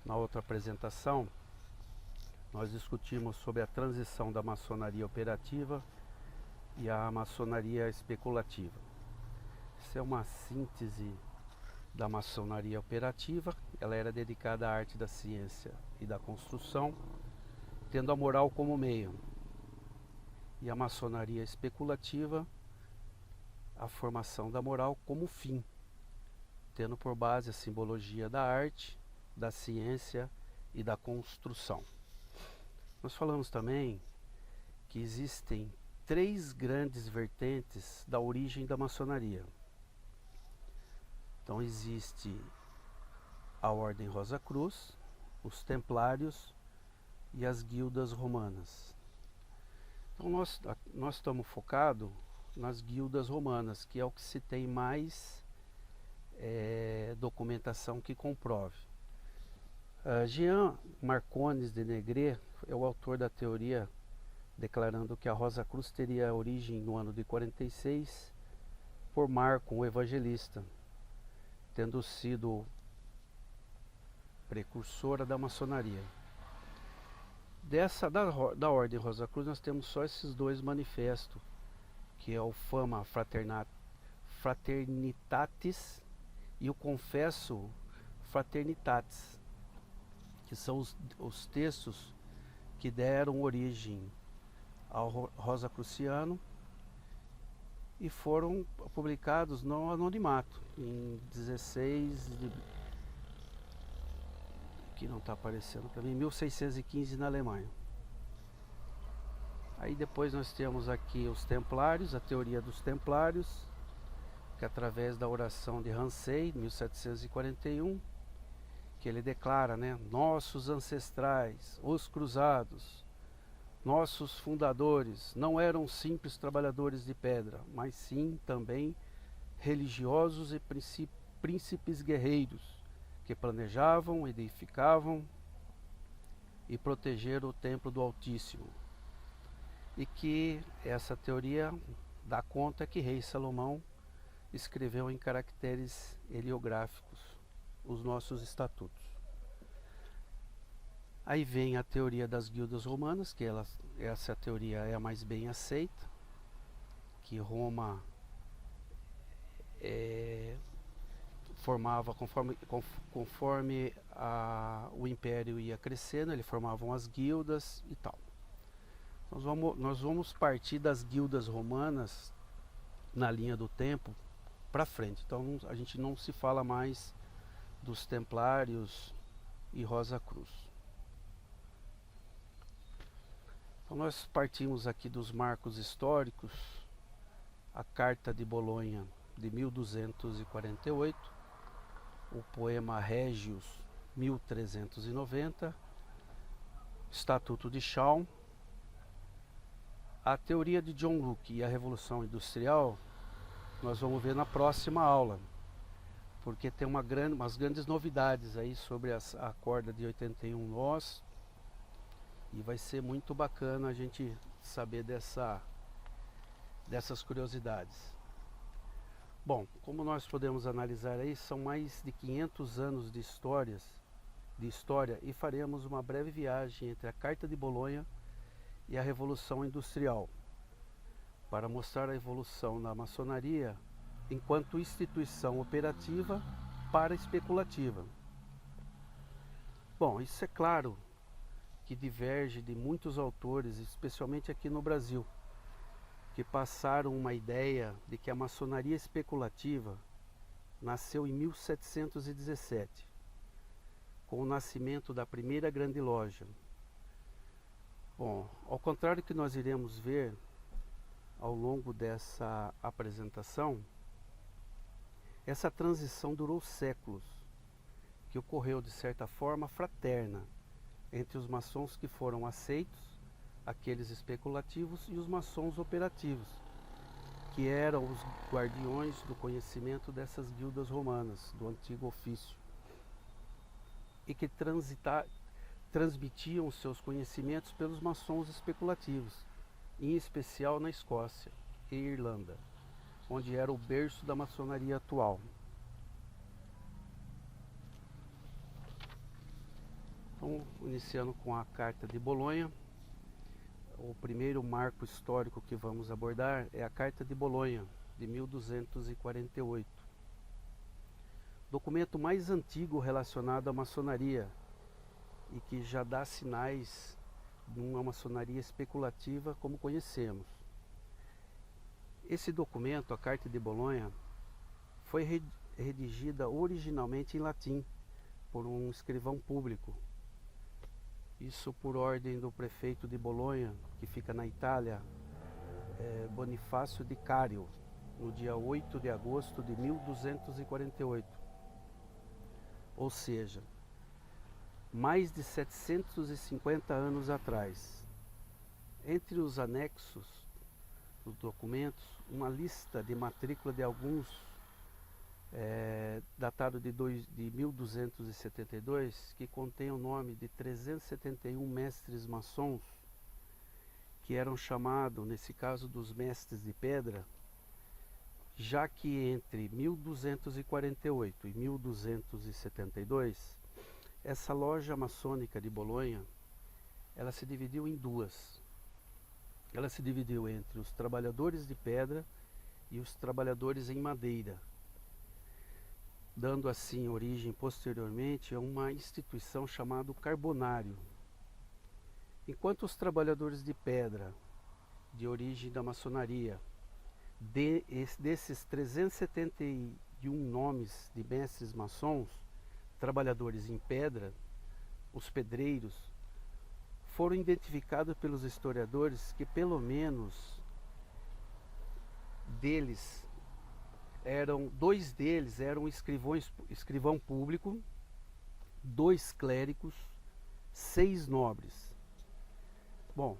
Na outra apresentação, nós discutimos sobre a transição da maçonaria operativa e a maçonaria especulativa. Isso é uma síntese da maçonaria operativa. Ela era dedicada à arte da ciência e da construção, tendo a moral como meio. E a maçonaria especulativa, a formação da moral como fim, tendo por base a simbologia da arte, da ciência e da construção. Nós falamos também que existem 3 grandes vertentes da origem da maçonaria. Então existe a Ordem Rosa Cruz, os Templários e as guildas romanas. Então nós estamos focados nas guildas romanas, que é o que se tem mais documentação que comprove. Jean Marcones de Negret é o autor da teoria declarando que a Rosa Cruz teria origem no ano de 46 por Marco, o evangelista, tendo sido precursora da maçonaria. Da Ordem Rosa Cruz nós temos só esses 2 manifestos, que é o Fama Fraternitatis e o Confesso Fraternitatis, que são os textos que deram origem ao Rosacruciano e foram publicados no anonimato em 16 de, que não está aparecendo para mim, 1615 na Alemanha. Aí depois nós temos aqui os Templários, a teoria dos Templários, que através da oração de Ramsay, 1741, que ele declara, né, nossos ancestrais, os cruzados, nossos fundadores, não eram simples trabalhadores de pedra, mas sim também religiosos e príncipes guerreiros, que planejavam, edificavam e protegeram o templo do Altíssimo. E que essa teoria dá conta que rei Salomão escreveu em caracteres heliográficos os nossos estatutos. Aí vem a teoria das guildas romanas, que essa teoria é a mais bem aceita, que Roma formava, conforme o império ia crescendo, ele formavam as guildas e tal. Nós vamos partir das guildas romanas na linha do tempo para frente. Então a gente não se fala mais dos Templários e Rosa Cruz. Então nós partimos aqui dos marcos históricos, a Carta de Bolonha de 1248, o poema Régios 1390, Estatuto de Chaum, a teoria de John Locke e a Revolução Industrial. Nós vamos ver na próxima aula, porque tem umas grandes novidades aí sobre a corda de 81 nós, e vai ser muito bacana a gente saber dessas curiosidades. Bom, como nós podemos analisar aí, são mais de 500 anos de história, e faremos uma breve viagem entre a Carta de Bolonha e a Revolução Industrial, para mostrar a evolução da maçonaria enquanto instituição operativa para especulativa. Bom, isso é claro que diverge de muitos autores, especialmente aqui no Brasil, que passaram uma ideia de que a maçonaria especulativa nasceu em 1717, com o nascimento da primeira grande loja. Bom, ao contrário do que nós iremos ver ao longo dessa apresentação, essa transição durou séculos, que ocorreu de certa forma fraterna entre os maçons que foram aceitos, aqueles especulativos, e os maçons operativos, que eram os guardiões do conhecimento dessas guildas romanas, do antigo ofício, e que transmitiam seus conhecimentos pelos maçons especulativos, em especial na Escócia e Irlanda, onde era o berço da maçonaria atual. Então, iniciando com a Carta de Bolonha, o primeiro marco histórico que vamos abordar é a Carta de Bolonha, de 1248. Documento mais antigo relacionado à maçonaria e que já dá sinais de uma maçonaria especulativa como conhecemos. Esse documento, a Carta de Bolonha, foi redigida originalmente em latim por um escrivão público. Isso por ordem do prefeito de Bolonha, que fica na Itália, Bonifácio de Cario, no dia 8 de agosto de 1248. Ou seja, mais de 750 anos atrás. Entre os anexos dos documentos, uma lista de matrícula de alguns, datado de 1272, que contém o nome de 371 mestres maçons, que eram chamados, nesse caso, dos mestres de pedra, já que entre 1248 e 1272, essa loja maçônica de Bolonha, ela se dividiu em duas. Ela se dividiu entre os trabalhadores de pedra e os trabalhadores em madeira, dando assim origem posteriormente a uma instituição chamada Carbonário. Enquanto os trabalhadores de pedra, de origem da maçonaria, desses 371 nomes de mestres maçons, trabalhadores em pedra, os pedreiros, foram identificados pelos historiadores que pelo menos dois deles eram escrivão público, 2 clérigos, 6 nobres. Bom,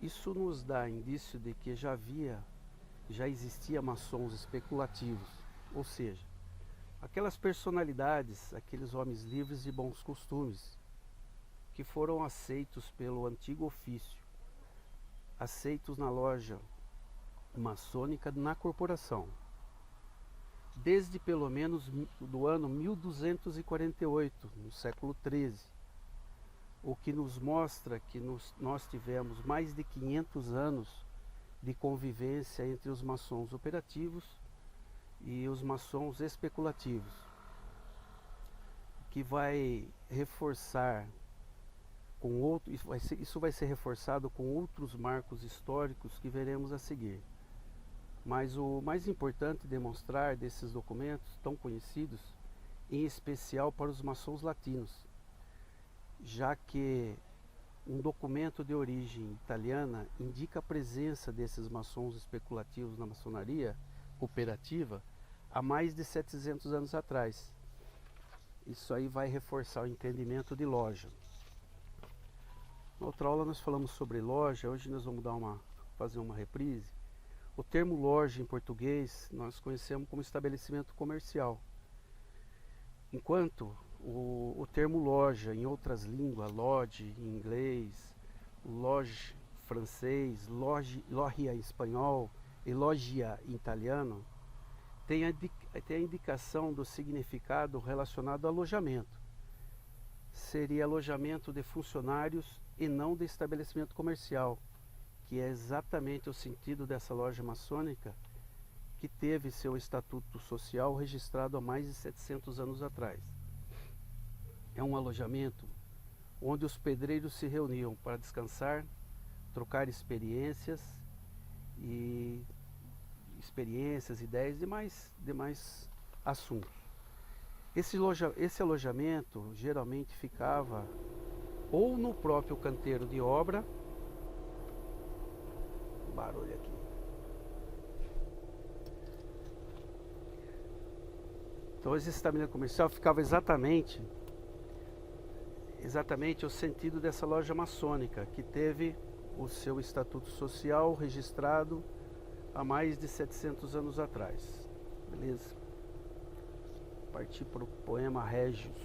isso nos dá indício de que já existia maçons especulativos, ou seja, aquelas personalidades, aqueles homens livres de bons costumes, que foram aceitos pelo antigo ofício, aceitos na loja maçônica na corporação, desde pelo menos do ano 1248, no século XIII, o que nos mostra que nós tivemos mais de 500 anos de convivência entre os maçons operativos e os maçons especulativos, que vai reforçar isso vai ser reforçado com outros marcos históricos que veremos a seguir. Mas o mais importante demonstrar desses documentos tão conhecidos, em especial para os maçons latinos, já que um documento de origem italiana indica a presença desses maçons especulativos na maçonaria cooperativa há mais de 700 anos atrás. Isso aí vai reforçar o entendimento de loja. Na outra aula nós falamos sobre loja, hoje nós vamos fazer uma reprise. O termo loja em português nós conhecemos como estabelecimento comercial, enquanto o termo loja em outras línguas, lodge em inglês, loge francês, logia em espanhol e logia em italiano, tem a indicação do significado relacionado ao alojamento. Seria alojamento de funcionários e não de estabelecimento comercial, que é exatamente o sentido dessa loja maçônica, que teve seu estatuto social registrado há mais de 700 anos atrás. É um alojamento onde os pedreiros se reuniam para descansar, trocar experiências, ideias e demais assuntos. Esse alojamento geralmente ficava ou no próprio canteiro de obra, barulho aqui, então esse estabelecimento comercial ficava exatamente o sentido dessa loja maçônica, que teve o seu estatuto social registrado há mais de 700 anos atrás. Beleza? Partir para o poema Régios.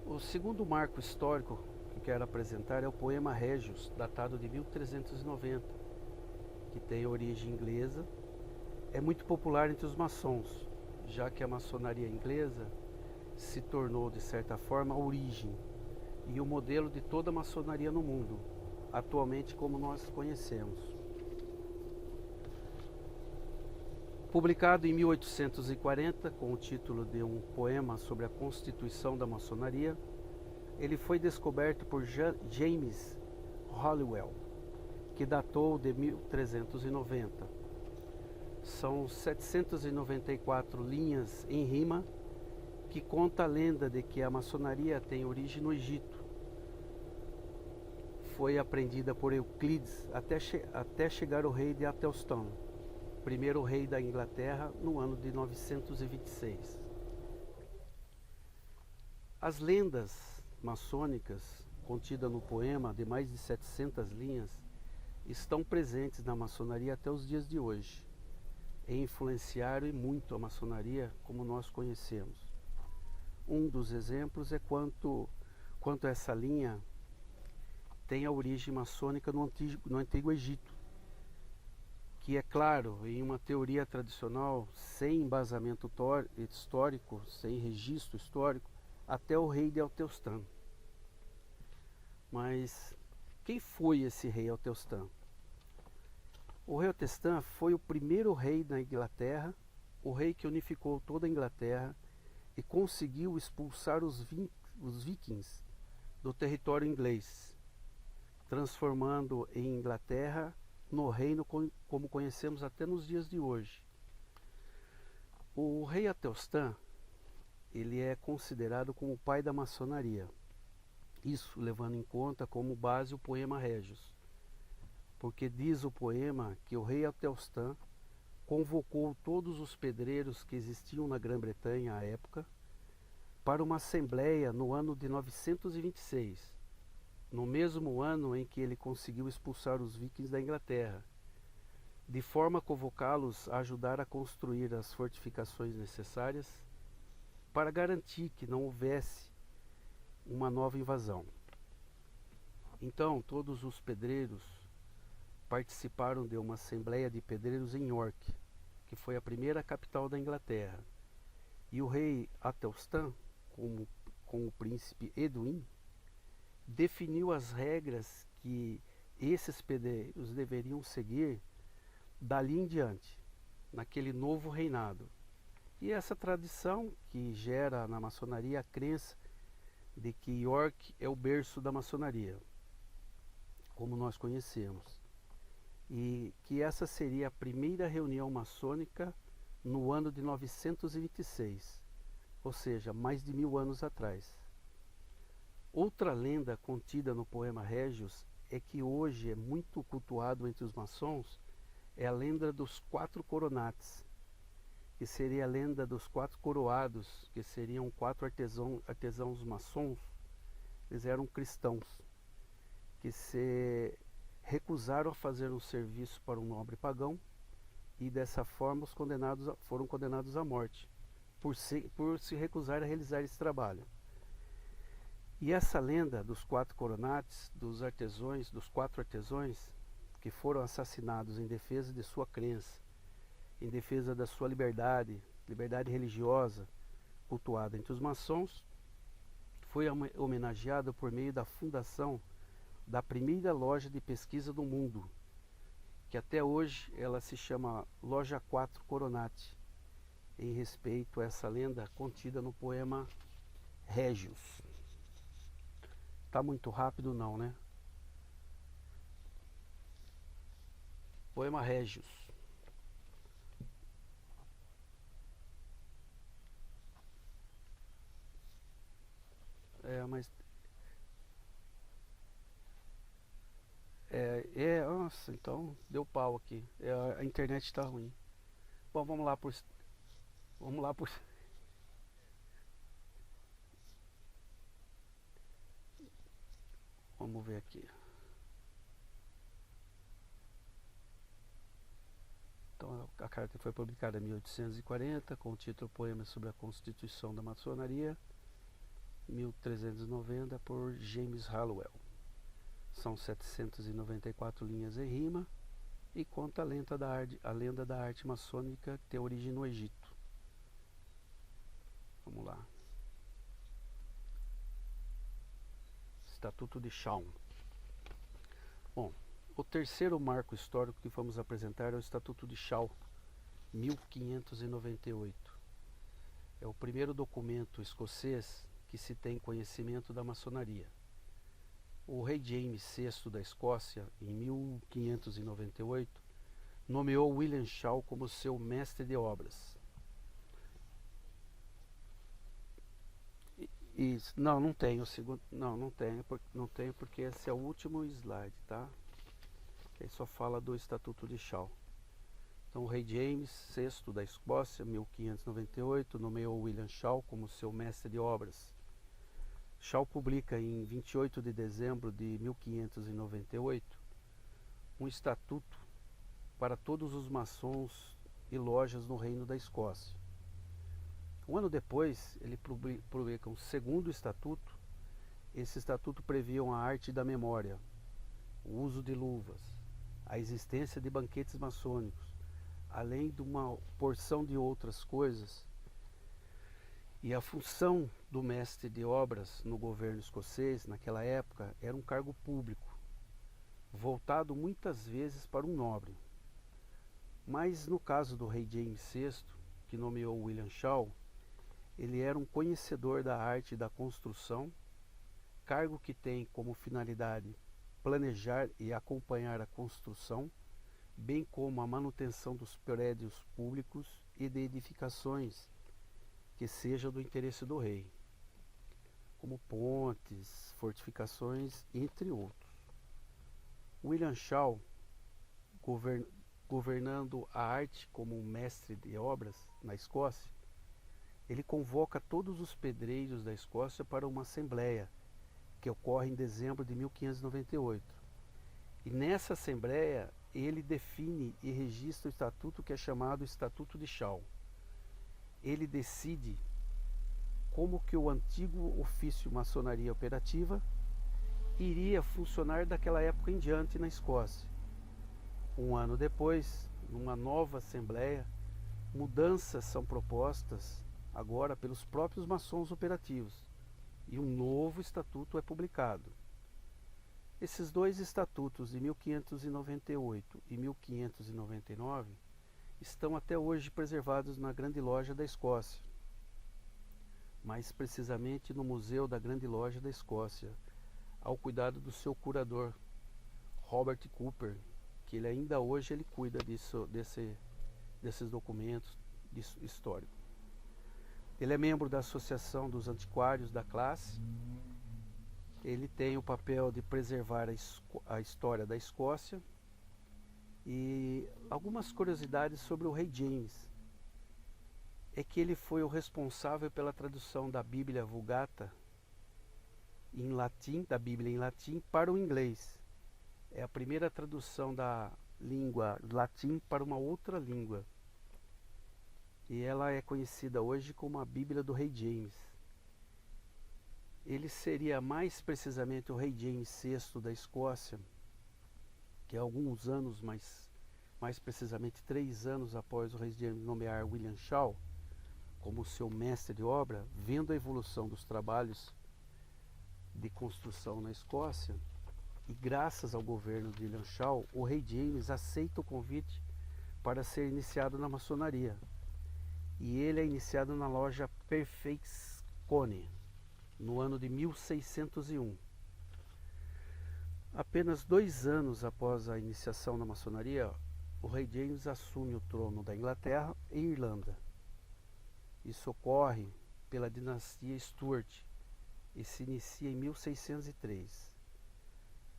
O segundo marco histórico que quero apresentar é o poema Régios, datado de 1390, que tem origem inglesa, é muito popular entre os maçons, já que a maçonaria inglesa se tornou, de certa forma, a origem e o modelo de toda a maçonaria no mundo, atualmente como nós conhecemos. Publicado em 1840 com o título de um poema sobre a constituição da maçonaria, ele foi descoberto por James Halliwell, que datou de 1390. São 794 linhas em rima que conta a lenda de que a maçonaria tem origem no Egito. Foi aprendida por Euclides até chegar ao rei de Atelstan, primeiro rei da Inglaterra, no ano de 926. As lendas maçônicas, contidas no poema de mais de 700 linhas, estão presentes na maçonaria até os dias de hoje e influenciaram muito a maçonaria como nós conhecemos. Um dos exemplos é quanto essa linha tem a origem maçônica no Antigo Egito, que é claro, em uma teoria tradicional, sem embasamento histórico, sem registro histórico, até o rei de Atelstan. Mas quem foi esse rei Atelstan? O rei Atelstan foi o primeiro rei da Inglaterra, o rei que unificou toda a Inglaterra e conseguiu expulsar os vikings do território inglês, transformando a Inglaterra no reino como conhecemos até nos dias de hoje. O rei Atelstan, ele é considerado como o pai da maçonaria, isso levando em conta como base o poema Régios, porque diz o poema que o rei Atelstan convocou todos os pedreiros que existiam na Grã-Bretanha à época para uma assembleia no ano de 926, no mesmo ano em que ele conseguiu expulsar os vikings da Inglaterra, de forma a convocá-los a ajudar a construir as fortificações necessárias para garantir que não houvesse uma nova invasão. Então, todos os pedreiros participaram de uma assembleia de pedreiros em York, que foi a primeira capital da Inglaterra. E o rei Atelstan, com o príncipe Edwin, definiu as regras que esses pedreiros deveriam seguir dali em diante, naquele novo reinado. E essa tradição que gera na maçonaria a crença de que York é o berço da maçonaria, como nós conhecemos. E que essa seria a primeira reunião maçônica no ano de 926, ou seja, mais de 1000 anos atrás. Outra lenda contida no poema Régios é que hoje é muito cultuado entre os maçons, é a lenda dos 4 coronates, que seria a lenda dos 4 coroados, que seriam 4 artesãos maçons. Eles eram cristãos, que se recusaram a fazer um serviço para um nobre pagão, e dessa forma foram condenados à morte, por se recusar a realizar esse trabalho. E essa lenda dos 4 coronates, dos 4 artesãos, que foram assassinados em defesa de sua crença, em defesa da sua liberdade religiosa, cultuada entre os maçons, foi homenageada por meio da fundação da primeira loja de pesquisa do mundo, que até hoje ela se chama Loja 4 Coronati, em respeito a essa lenda contida no poema Régios. Tá muito rápido não, né? Poema Régios. Mas nossa, então deu pau aqui. A internet está ruim. Bom, vamos lá por vamos ver aqui. Então, a carta foi publicada em 1840 com o título Poema sobre a Constituição da Maçonaria, 1390, por James Halliwell. São 794 linhas em rima e conta a lenda da arte maçônica que tem origem no Egito. Vamos lá. Estatuto de Shaw. Bom, o terceiro marco histórico que vamos apresentar é o Estatuto de Shaw, 1598. É o primeiro documento escocês que se tem conhecimento da maçonaria. O rei James VI da Escócia, em 1598, nomeou William Shaw como seu mestre de obras. Não, não tenho o segundo. Não tenho porque esse é o último slide, tá? Aí só fala do Estatuto de Shaw. Então, o rei James VI da Escócia, 1598, nomeou William Shaw como seu mestre de obras. Shaw publica em 28 de dezembro de 1598 um estatuto para todos os maçons e lojas no Reino da Escócia. Um ano depois, ele publica um segundo estatuto. Esse estatuto previa a arte da memória, o uso de luvas, a existência de banquetes maçônicos, além de uma porção de outras coisas. E a função do mestre de obras no governo escocês, naquela época, era um cargo público, voltado muitas vezes para um nobre. Mas no caso do rei James VI, que nomeou William Shaw, ele era um conhecedor da arte da construção, cargo que tem como finalidade planejar e acompanhar a construção, bem como a manutenção dos prédios públicos e de edificações que sejam do interesse do rei, como pontes, fortificações, entre outros. William Shaw, governando a arte como um mestre de obras na Escócia, ele convoca todos os pedreiros da Escócia para uma assembleia que ocorre em dezembro de 1598. E nessa assembleia ele define e registra o estatuto que é chamado Estatuto de Shaw. Ele decide como que o antigo ofício maçonaria operativa iria funcionar daquela época em diante na Escócia. Um ano depois, numa nova assembleia, mudanças são propostas agora pelos próprios maçons operativos e um novo estatuto é publicado. Esses dois estatutos de 1598 e 1599 estão até hoje preservados na Grande Loja da Escócia, mais precisamente no Museu da Grande Loja da Escócia, ao cuidado do seu curador, Robert Cooper, que ele ainda hoje ele cuida desses documentos históricos. Ele é membro da Associação dos Antiquários da classe. Ele tem o papel de preservar a história da Escócia. E algumas curiosidades sobre o rei James. É que ele foi o responsável pela tradução da Bíblia Vulgata em latim, da Bíblia em latim para o inglês. É a primeira tradução da língua latim para uma outra língua. E ela é conhecida hoje como a Bíblia do rei James. Ele seria mais precisamente o rei James VI da Escócia, que alguns anos, mais precisamente 3 anos após o rei James nomear William Shaw como seu mestre de obra, vendo a evolução dos trabalhos de construção na Escócia, e graças ao governo de William Shaw, o rei James aceita o convite para ser iniciado na maçonaria. E ele é iniciado na loja Perfectione, no ano de 1601. Apenas 2 anos após a iniciação na maçonaria, o rei James assume o trono da Inglaterra e Irlanda. Isso ocorre pela dinastia Stuart e se inicia em 1603.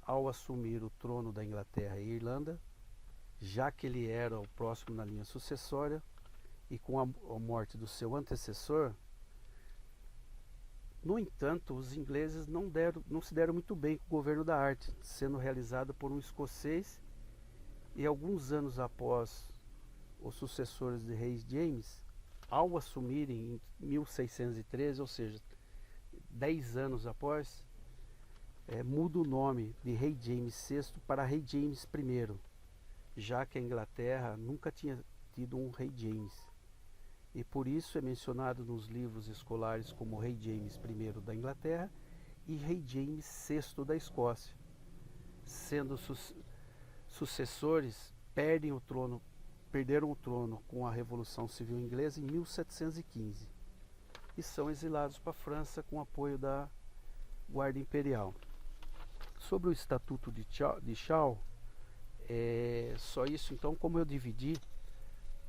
Ao assumir o trono da Inglaterra e Irlanda, já que ele era o próximo na linha sucessória, e com a morte do seu antecessor, no entanto, os ingleses não se deram muito bem com o governo da arte, sendo realizado por um escocês, e alguns anos após os sucessores de rei James, ao assumirem em 1613, ou seja, 10 anos após, muda o nome de rei James VI para rei James I, já que a Inglaterra nunca tinha tido um rei James. e por isso é mencionado nos livros escolares como Rei James I da Inglaterra e Rei James VI da Escócia, sendo sucessores, perderam o trono com a Revolução Civil Inglesa em 1715 e são exilados para a França com apoio da Guarda Imperial. Sobre o Estatuto de Shaw, só isso. Então, como eu dividi,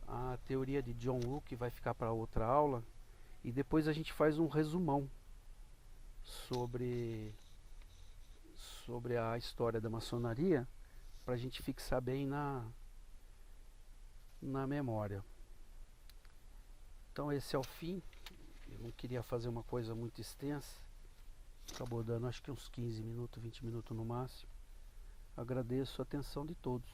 a teoria de John Locke vai ficar para outra aula e depois a gente faz um resumão sobre a história da maçonaria para a gente fixar bem na memória. Então esse é o fim. Eu não queria fazer uma coisa muito extensa, acabou dando acho que uns 15 minutos, 20 minutos no máximo. Agradeço a atenção de todos.